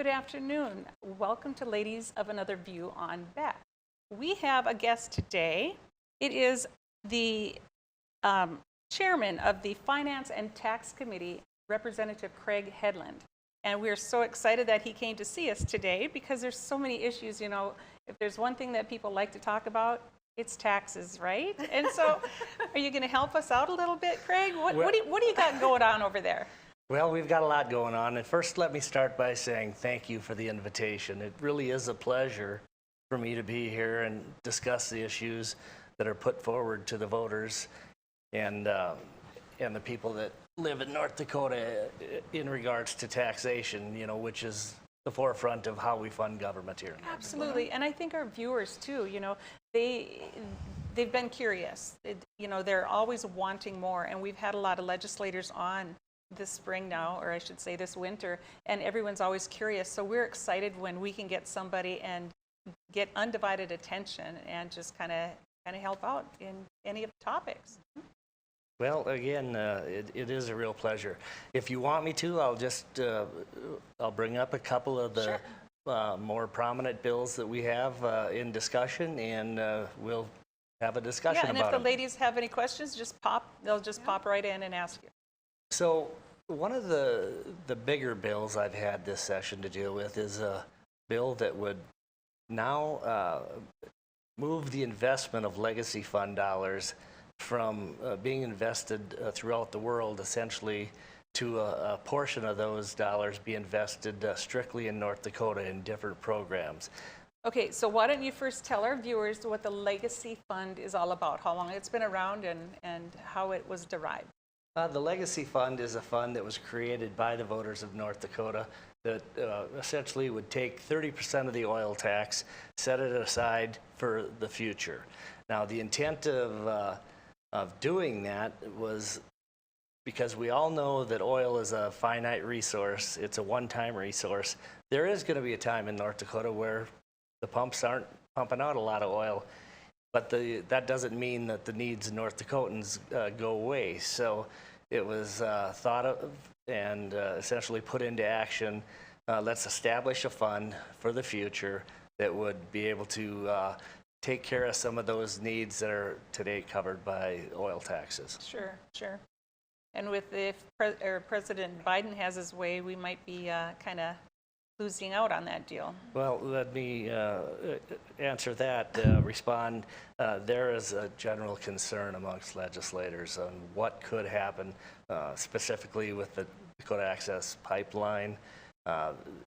Good afternoon. Welcome to Ladies of Another View on Beth. We have a guest today. It is the chairman of the Finance and Tax Committee, Representative Craig Hedlund. And we're so excited that he came to see us today because there's so many issues. You know, if there's one thing that people like to talk about, it's taxes, right? And so are you going to help us out a little bit, Craig? What do you got going on over there? Well, we've got a lot going on. And first, let me start by saying thank you for the invitation. It really is a pleasure for me to be here and discuss the issues that are put forward to the voters and the people that live in North Dakota in regards to taxation, you know, which is the forefront of how we fund government here. Absolutely. And I think our viewers too, you know, they've been curious. You know, they're always wanting more. And we've had a lot of legislators on this spring now, or I should say this winter, and everyone's always curious. So we're excited when we can get somebody and get undivided attention and just kind of help out in any of the topics. Well, again, it is a real pleasure. If you want me to, I'll just I'll bring up a couple of the more prominent bills that we have in discussion, and we'll have a discussion about them. Yeah, and if the ladies have any questions, they'll just pop right in and ask you. So one of the bigger bills I've had this session to deal with is a bill that would now move the investment of legacy fund dollars from being invested throughout the world, essentially, to a portion of those dollars be invested strictly in North Dakota in different programs. Okay, so why don't you first tell our viewers what the Legacy Fund is all about, how long it's been around, and how it was derived. The Legacy Fund is a fund that was created by the voters of North Dakota that essentially would take 30% of the oil tax, set it aside for the future. Now, the intent of doing that was because we all know that oil is a finite resource. It's a one-time resource. There is going to be a time in North Dakota where the pumps aren't pumping out a lot of oil, but that doesn't mean that the needs of North Dakotans go away. So it was thought of and essentially put into action. Let's establish a fund for the future that would be able to take care of some of those needs that are today covered by oil taxes. Sure, sure. And if President Biden has his way, we might be kind of losing out on that deal. Well, let me answer that, respond. There is a general concern amongst legislators on what could happen, specifically with the Dakota Access Pipeline.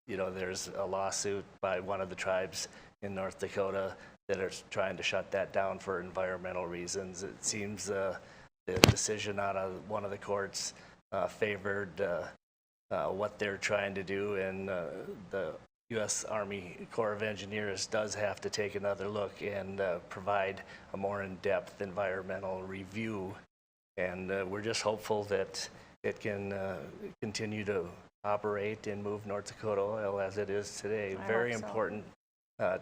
You know, there's a lawsuit by one of the tribes in North Dakota that are trying to shut that down for environmental reasons. It seems the decision out of one of the courts favored what they're trying to do, and the U.S. Army Corps of Engineers does have to take another look and provide a more in-depth environmental review. And we're just hopeful that it can continue to operate and move North Dakota oil as it is today. Very important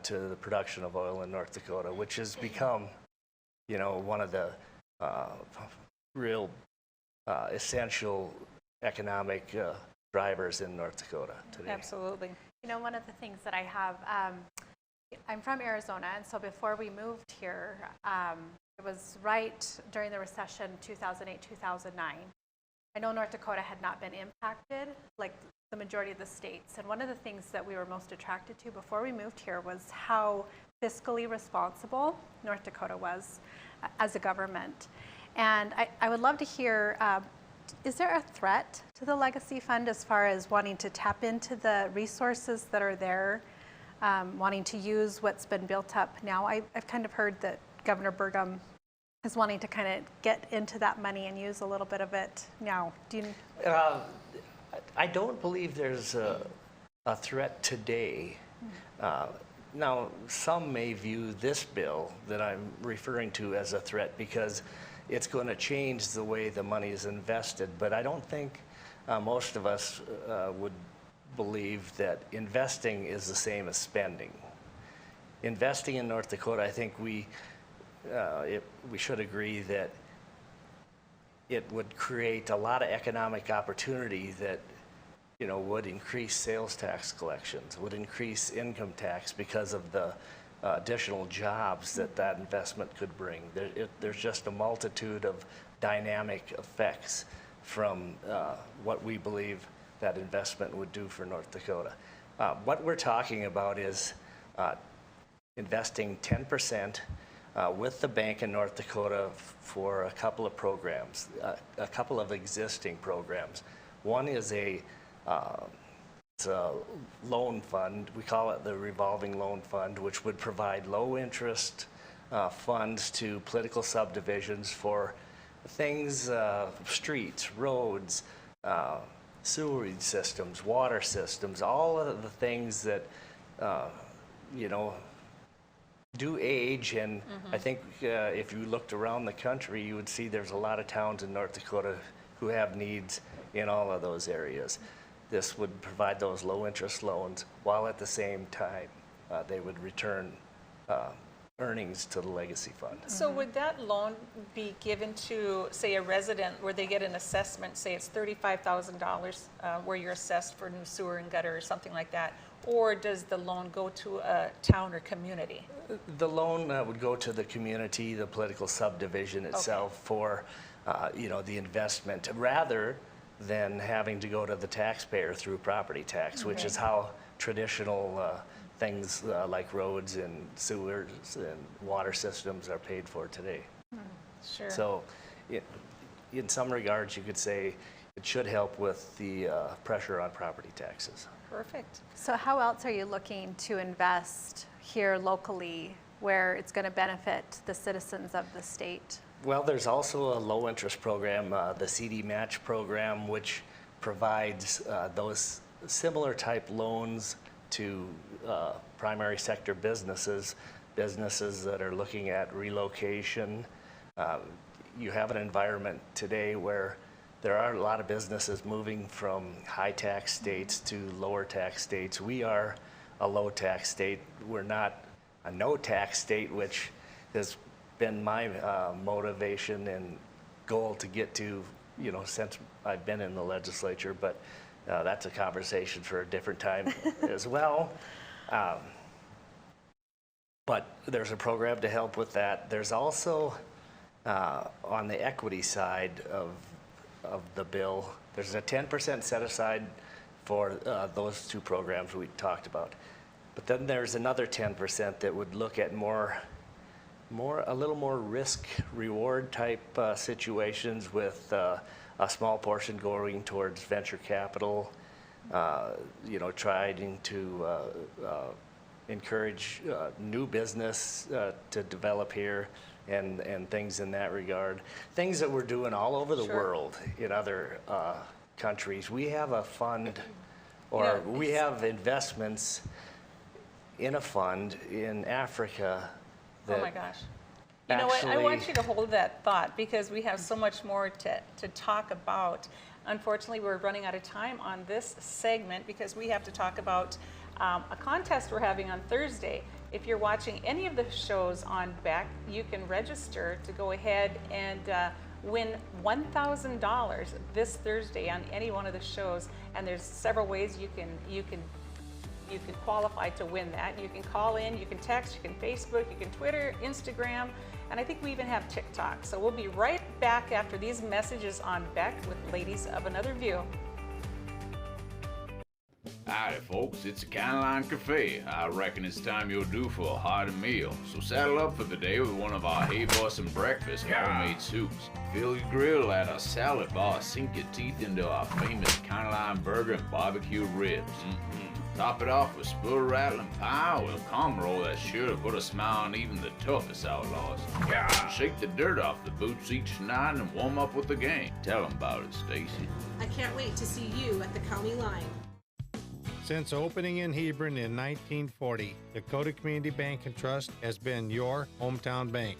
to the production of oil in North Dakota, which has become, you know, one of the real essential economic drivers in North Dakota today. Absolutely. You know, one of the things that I have, I'm from Arizona, and so before we moved here, it was right during the recession, 2008, 2009. I know North Dakota had not been impacted like the majority of the states, and one of the things that we were most attracted to before we moved here was how fiscally responsible North Dakota was as a government. And I would love to hear, is there a threat to the Legacy Fund as far as wanting to tap into the resources that are there, wanting to use what's been built up now? I've kind of heard that Governor Burgum is wanting to kind of get into that money and use a little bit of it now. Do you? I don't believe there's a threat today. Now, some may view this bill that I'm referring to as a threat because it's going to change the way the money is invested, but I don't think most of us would believe that investing is the same as spending. Investing in North Dakota, I think we should agree that it would create a lot of economic opportunity that would increase sales tax collections, would increase income tax because of the additional jobs that investment could bring. There's just a multitude of dynamic effects from what we believe that investment would do for North Dakota. What we're talking about is investing 10% with the bank in North Dakota for a couple of programs, a couple of existing programs. One is it's a loan fund. We call it the revolving loan fund, which would provide low interest funds to political subdivisions for things, streets, roads, sewerage systems, water systems, all of the things that, do age. And I think if you looked around the country, you would see there's a lot of towns in North Dakota who have needs in all of those areas. This would provide those low interest loans while at the same time they would return earnings to the legacy fund. So would that loan be given to, say, a resident where they get an assessment, say it's $35,000 where you're assessed for new sewer and gutter or something like that? Or does the loan go to a town or community? The loan would go to the community, the political subdivision itself for, the investment, rather than having to go to the taxpayer through property tax, which is how traditional things like roads and sewers and water systems are paid for today. Sure. So in some regards, you could say it should help with the pressure on property taxes. Perfect. So how else are you looking to invest here locally where it's going to benefit the citizens of the state? Well, there's also a low interest program, the CD Match program, which provides those similar type loans to primary sector businesses that are looking at relocation. You have an environment today where there are a lot of businesses moving from high tax states to lower tax states. We are a low tax state. We're not a no tax state, which has been my motivation and goal to get to, since I've been in the legislature, but that's a conversation for a different time as well. But there's a program to help with that. There's also, on the equity side of the bill, there's a 10% set aside for those two programs we talked about. But then there's another 10% that would look at a little more risk reward type situations with a small portion going towards venture capital, trying to encourage new business to develop here and things in that regard. Things that we're doing all over the world in other countries. We have a fund, or we have investments in a fund in Africa. Oh my gosh. You know what? I want you to hold that thought because we have so much more to talk about. Unfortunately, we're running out of time on this segment because we have to talk about a contest we're having on Thursday. If you're watching any of the shows on Beck, you can register to go ahead and win $1,000 this Thursday on any one of the shows. And there's several ways you can qualify to win that. You can call in, you can text, you can Facebook, you can Twitter, Instagram, and I think we even have TikTok. So we'll be right back after these messages on Beck with Ladies of Another View. Howdy folks, it's the County Line Cafe. I reckon it's time you're due for a hearty meal. So saddle up for the day with one of our hay bussin' breakfast and homemade soups. Fill your grill at our salad bar, sink your teeth into our famous County Line burger and barbecue ribs. Top it off with spoon rattling pie with a cum roll that's sure to put a smile on even the toughest outlaws. Shake the dirt off the boots each night and warm up with the gang. Tell them about it, Stacy. I can't wait to see you at the County Line. Since opening in Hebron in 1940, Dakota Community Bank and Trust has been your hometown bank.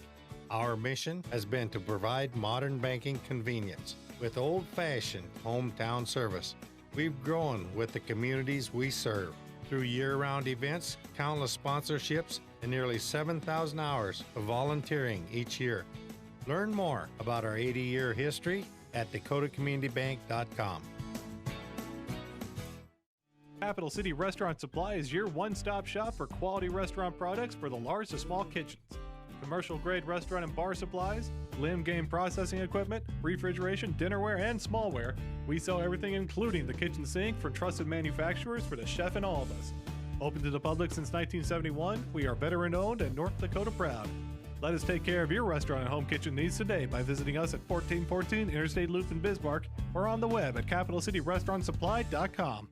Our mission has been to provide modern banking convenience with old-fashioned hometown service. We've grown with the communities we serve through year-round events, countless sponsorships, and nearly 7,000 hours of volunteering each year. Learn more about our 80-year history at dakotacommunitybank.com. Capital City Restaurant Supply is your one-stop shop for quality restaurant products for the large to small kitchens. Commercial-grade restaurant and bar supplies, limb game processing equipment, refrigeration, dinnerware, and smallware. We sell everything including the kitchen sink for trusted manufacturers for the chef and all of us. Open to the public since 1971, we are veteran-owned and North Dakota proud. Let us take care of your restaurant and home kitchen needs today by visiting us at 1414 Interstate Loop in Bismarck or on the web at capitalcityrestaurantsupply.com.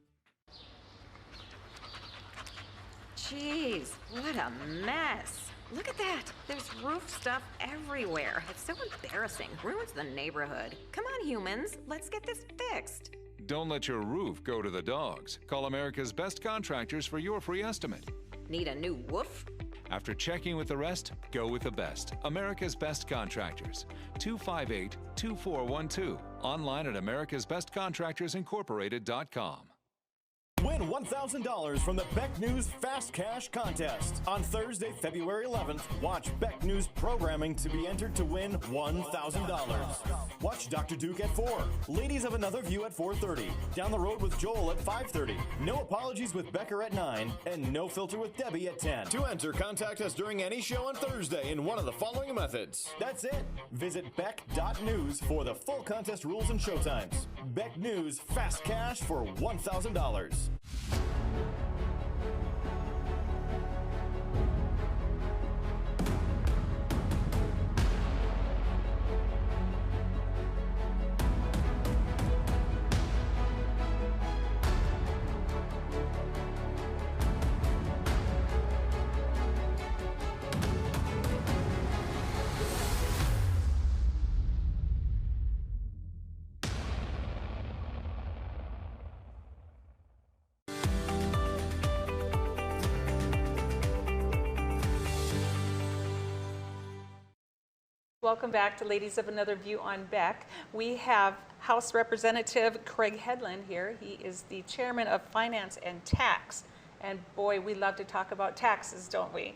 Jeez, what a mess. Look at that. There's roof stuff everywhere. It's so embarrassing. Ruins the neighborhood. Come on, humans. Let's get this fixed. Don't let your roof go to the dogs. Call America's Best Contractors for your free estimate. Need a new woof? After checking with the rest, go with the best. America's Best Contractors. 258-2412. Online at americasbestcontractorsincorporated.com. Win $1,000 from the Beck News Fast Cash Contest. On Thursday, February 11th, watch Beck News programming to be entered to win $1,000. Watch Dr. Duke at 4, Ladies of Another View at 4:30, Down the Road with Joel at 5:30, No Apologies with Becker at 9, and No Filter with Debbie at 10. To enter, contact us during any show on Thursday in one of the following methods. That's it. Visit Beck.News for the full contest rules and showtimes. Beck News Fast Cash for $1,000. Welcome back to Ladies of Another View on Beck. We have House Representative Craig Hedlund here. He is the chairman of Finance and Tax. And boy, we love to talk about taxes, don't we?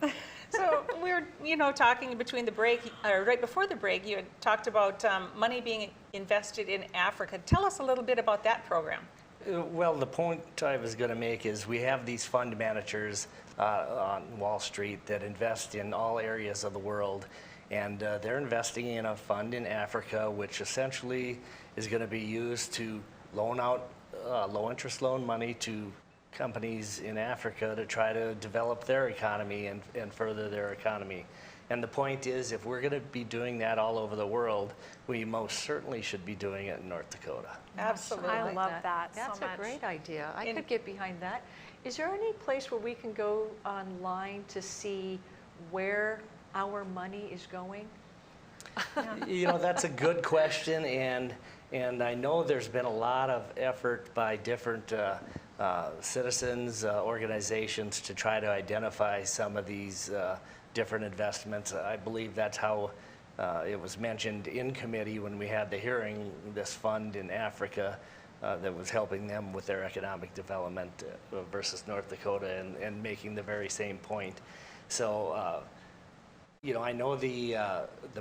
So we're, talking between the break, or right before the break, you had talked about money being invested in Africa. Tell us a little bit about that program. Well, the point I was going to make is we have these fund managers on Wall Street that invest in all areas of the world. And they're investing in a fund in Africa, which essentially is going to be used to loan out low-interest loan money to companies in Africa to try to develop their economy and further their economy. And the point is, if we're going to be doing that all over the world, we most certainly should be doing it in North Dakota. Absolutely. I love that That's so much. a great idea. I could get behind that. Is there any place where we can go online to see where our money is going? That's a good question, and I know there's been a lot of effort by different citizens, organizations to try to identify some of these different investments. I believe that's how it was mentioned in committee when we had the hearing, this fund in Africa that was helping them with their economic development versus North Dakota and making the very same point. So, I know the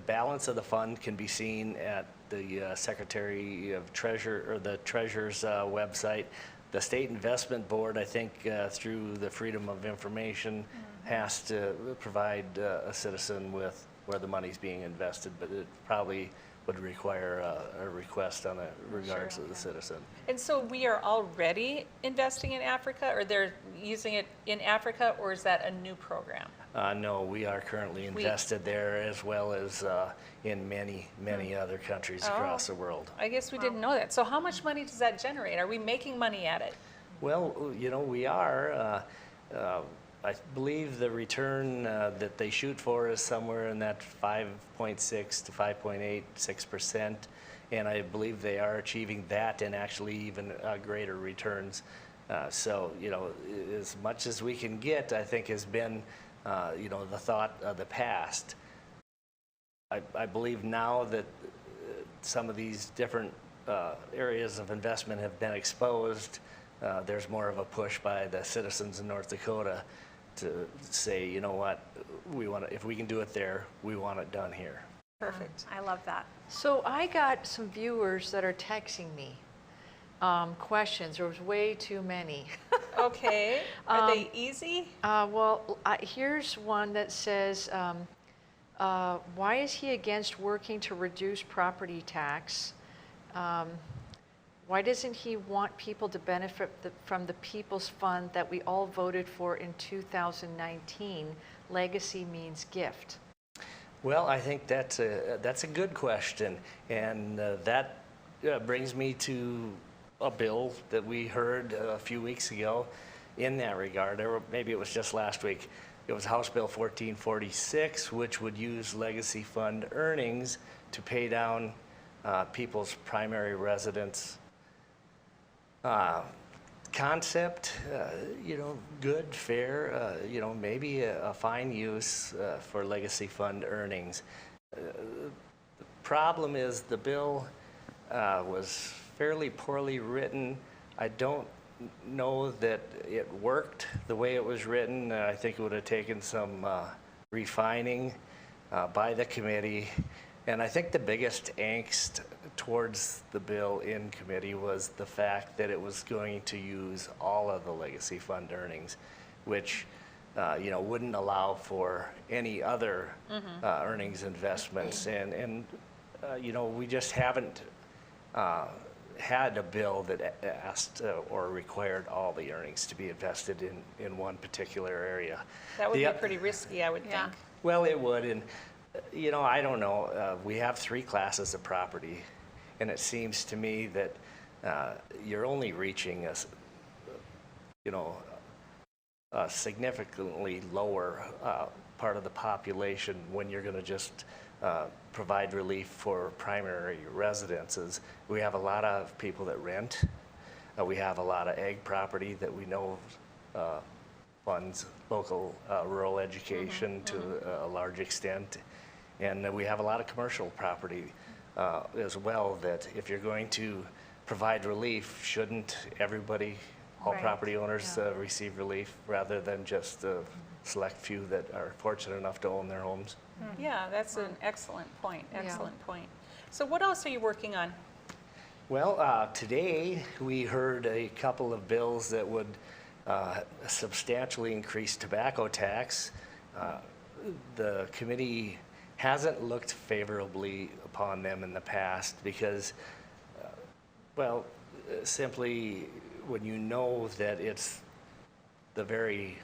balance of the fund can be seen at the Secretary of Treasury or the Treasurer's website. The State Investment Board, I think, through the Freedom of Information, has to provide a citizen with where the money's being invested, but it probably would require a request on a regards of the citizen. And so we are already investing in Africa, or they're using it in Africa, or is that a new program? No, we are currently invested there as well as in many other countries across the world. I guess we didn't know that. So how much money does that generate? Are we making money at it? Well, we are. I believe the return that they shoot for is somewhere in that 5.6 to 5.86%, and I believe they are achieving that and actually even greater returns. So, as much as we can get, I think has been, the thought of the past. I believe now that some of these different areas of investment have been exposed, there's more of a push by the citizens in North Dakota to say, you know what, if we can do it there, we want it done here. Perfect. I love that. So I got some viewers that are texting me questions. There was way too many. Okay, are they easy? Here's one that says, why is he against working to reduce property tax? Why doesn't he want people to benefit from the People's Fund that we all voted for in 2019? Legacy means gift. Well, I think that's a good question, and that brings me to a bill that we heard a few weeks ago in that regard, or maybe it was just last week. It was House Bill 1446, which would use legacy fund earnings to pay down people's primary residence concept. Good, fair, maybe a fine use for legacy fund earnings. The problem is the bill was fairly poorly written. I don't know that it worked the way it was written. I think it would have taken some refining by the committee. And I think the biggest angst towards the bill in committee was the fact that it was going to use all of the legacy fund earnings, which wouldn't allow for any other earnings investments. And we just haven't had a bill that asked or required all the earnings to be invested in one particular area. That would be pretty risky, I would think. Well, it would, and I don't know. We have 3 classes of property, and it seems to me that you're only reaching a significantly lower part of the population when you're going to just provide relief for primary residences. We have a lot of people that rent. We have a lot of ag property that we know funds local rural education to a large extent. And we have a lot of commercial property as well that if you're going to provide relief, shouldn't everybody, all property owners receive relief rather than just a select few that are fortunate enough to own their homes? Yeah, that's an excellent point, excellent point. So what else are you working on? Well, today we heard a couple of bills that would substantially increase tobacco tax. The committee hasn't looked favorably upon them in the past because, simply when you know that it's the very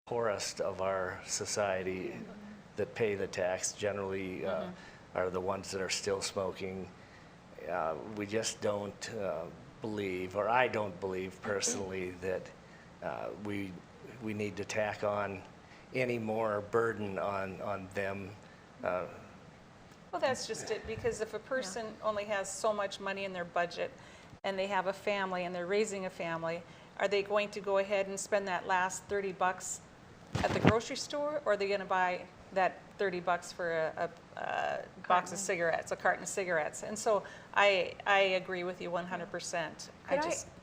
poorest of our society that pay the tax generally are the ones that are still smoking. We just don't believe, or I don't believe personally, that we need to tack on any more burden on them. Well, that's just it, because if a person only has so much money in their budget and they have a family and they're raising a family, are they going to go ahead and spend that last $30 at the grocery store, or are they going to buy that $30 for a box of cigarettes, a carton of cigarettes? And so I agree with you 100%.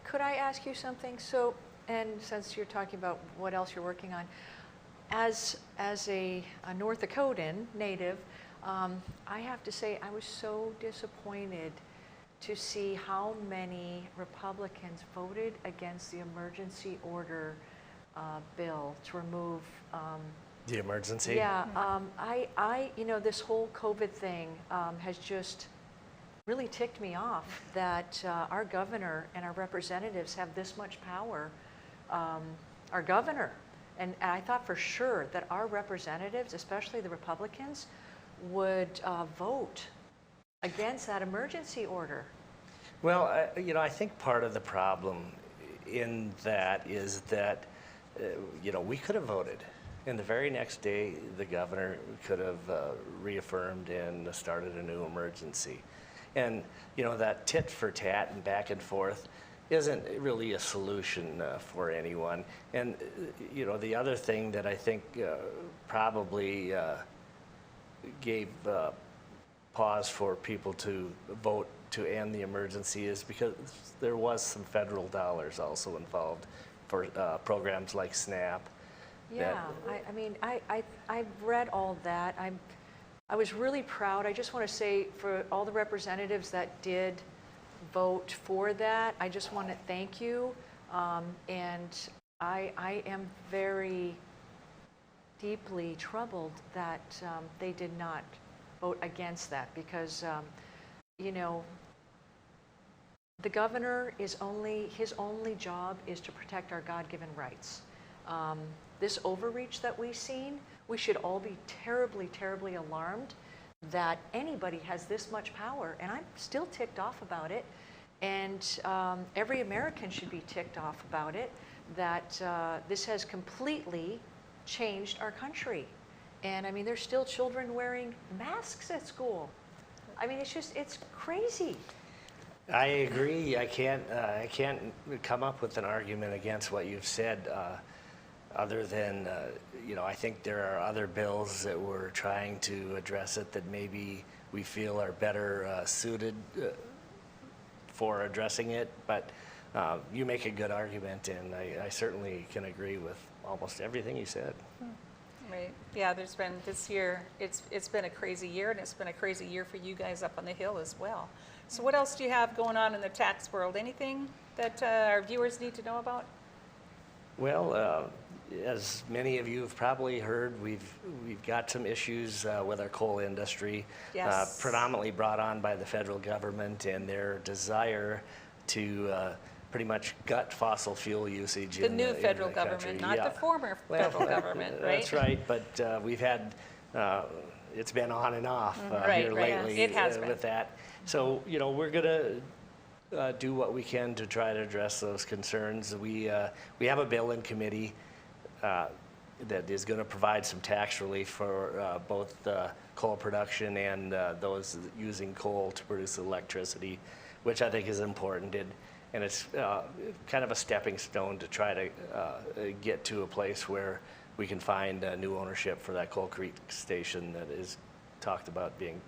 Could I ask you something? So, and since you're talking about what else you're working on, as a North Dakotan native, I have to say I was so disappointed to see how many Republicans voted against the emergency order bill to remove the emergency? Yeah, this whole COVID thing has just really ticked me off that our governor and our representatives have this much power. Our governor, and I thought for sure that our representatives, especially the Republicans, would vote against that emergency order. Well, I think part of the problem in that is that, we could have voted. And the very next day, the governor could have reaffirmed and started a new emergency. And, that tit for tat and back and forth isn't really a solution for anyone. And, the other thing that I think probably gave pause for people to vote to end the emergency is because there was some federal dollars also involved for programs like SNAP. Yeah, I've read all that. I was really proud. I just want to say for all the representatives that did vote for that. I just want to thank you. And I am very deeply troubled that they did not vote against that because, you know, the governor his only job is to protect our God-given rights. This overreach that we've seen, we should all be terribly, terribly alarmed that anybody has this much power. And I'm still ticked off about it. And every American should be ticked off about it, that this has completely changed our country. And I mean, there's still children wearing masks at school. I mean, it's crazy. I agree. I can't come up with an argument against what you've said, other than you know, I think there are other bills that we're trying to address it that maybe we feel are better suited for addressing it. But you make a good argument, and I certainly can agree with almost everything you said. Right. Yeah, there's been this year, it's been a crazy year, and it's been a crazy year for you guys up on the Hill as well. So what else do you have going on in the tax world? Anything that our viewers need to know about? Well, as many of you have probably heard, we've got some issues with our coal industry, Yes. predominantly brought on by the federal government and their desire to pretty much gut fossil fuel usage The in new in federal the government, country. not Yeah. the former Well, federal government, right? That's right, but we've had, it's been on and off Right, here right. lately It has been. with that. So, you know, we're going to do what we can to try to address those concerns. We have a bill in committee that is going to provide some tax relief for both coal production and those using coal to produce electricity, which I think is important. And it's kind of a stepping stone to try to get to a place where we can find new ownership for that Coal Creek station that is talked about being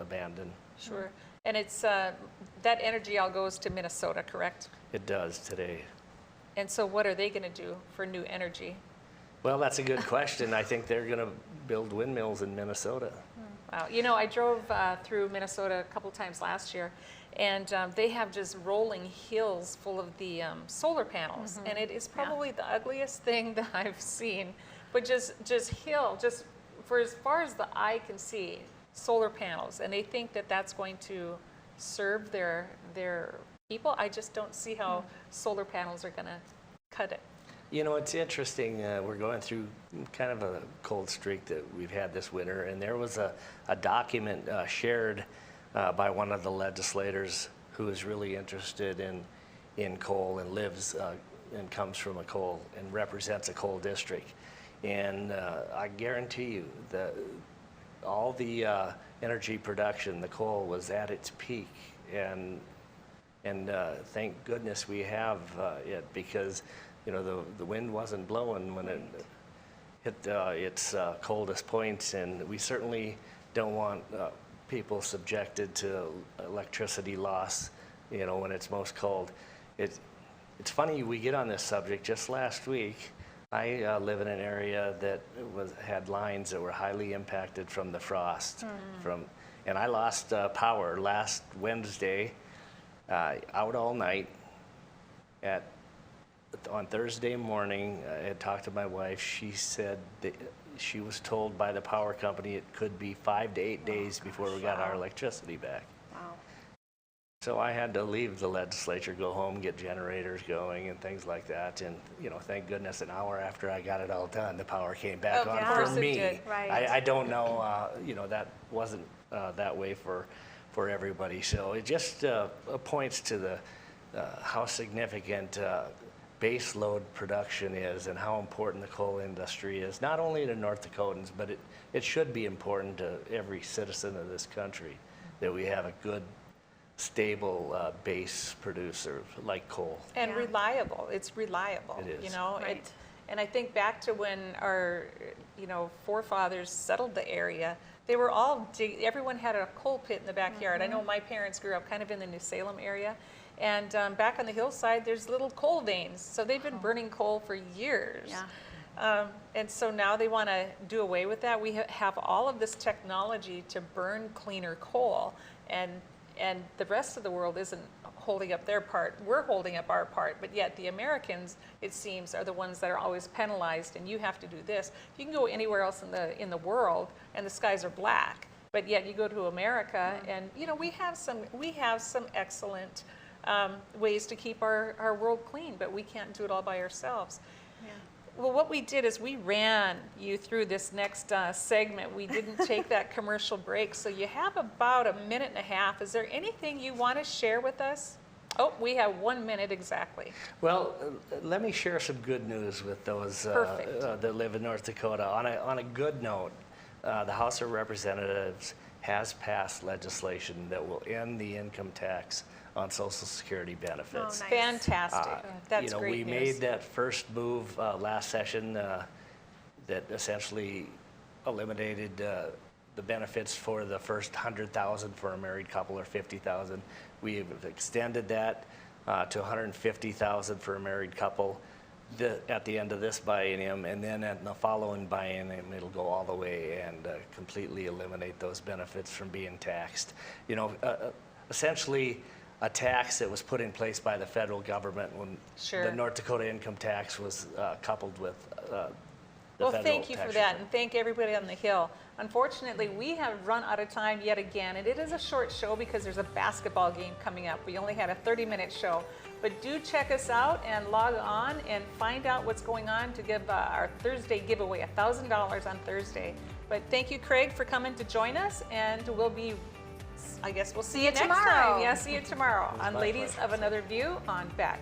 abandoned. Sure. And it's, that energy all goes to Minnesota, correct? It does today. And so what are they going to do for new energy? Well, that's a good question. I think they're going to build windmills in Minnesota. Wow. You know, I drove through Minnesota a couple times last year, and they have just rolling hills full of the solar panels. And it is probably the ugliest thing that I've seen. But just for as far as the eye can see, solar panels. And they think that that's going to serve their people. I just don't see how solar panels are going to cut it. You know, it's interesting. We're going through kind of a cold streak that we've had this winter, and there was a document shared by one of the legislators who is really interested in coal and lives and comes from a coal and represents a coal district. And I guarantee you that all the energy production, the coal was at its peak, and thank goodness we have it, because you know the wind wasn't blowing when it hit its coldest points, and we certainly don't want people subjected to electricity loss, you know, when it's most cold. It's funny we get on this subject. Just last week, I live in an area that had lines that were highly impacted from the frost, and I lost power last Wednesday, out all night. On Thursday morning, I had talked to my wife. She said that she was told by the power company it could be 5 to 8 days before we got our electricity back. Wow. So I had to leave the legislature, go home, get generators going and things like that. And, you know, thank goodness an hour after I got it all done, the power came back Of on course for it me. did. Right. I don't know, you know, that wasn't that way for everybody. So it just points to the how significant base load production is and how important the coal industry is, not only to North Dakotans, but it should be important to every citizen of this country that we have a good, stable base producer like coal. And reliable. It's reliable. It is. You know, Right. and I think back to when our, you know, forefathers settled the area, they were all, everyone had a coal pit in the backyard. I know my parents grew up kind of in the New Salem area. And back on the hillside, there's little coal veins. So they've been burning coal for years. Yeah. And so now they want to do away with that. We have all of this technology to burn cleaner coal. And the rest of the world isn't holding up their part. We're holding up our part, but yet the Americans, it seems, are the ones that are always penalized, and you have to do this. You can go anywhere else in the world, and the skies are black, but yet you go to America, and you know we have some excellent ways to keep our world clean, but we can't do it all by ourselves. Well, what we did is we ran you through this next segment. We didn't take that commercial break, so you have about a minute and a half. Is there anything you want to share with us? Oh, we have 1 minute exactly. Well, let me share some good news with those that live in North Dakota. On a good note, the House of Representatives has passed legislation that will end the income tax on Social Security benefits. Oh, nice. Fantastic. That's you know, great we news. made that first move last session that essentially eliminated the benefits for the first 100,000 for a married couple or 50,000. We have extended that to 150,000 for a married couple at the end of this biennium, and then in the following biennium, it'll go all the way and completely eliminate those benefits from being taxed. You know, essentially, a tax that was put in place by the federal government when the North Dakota income tax was coupled with the well, federal thank you tax for that, reform. and thank everybody on the Hill. Unfortunately, we have run out of time yet again, and it is a short show because there's a basketball game coming up. We only had a 30-minute show, but do check us out and log on and find out what's going on to give our Thursday giveaway, $1,000 on Thursday. But thank you, Craig, for coming to join us, and I guess we'll see you next tomorrow. time. Yeah, see you tomorrow on my Ladies pleasure. of Another View on Beck.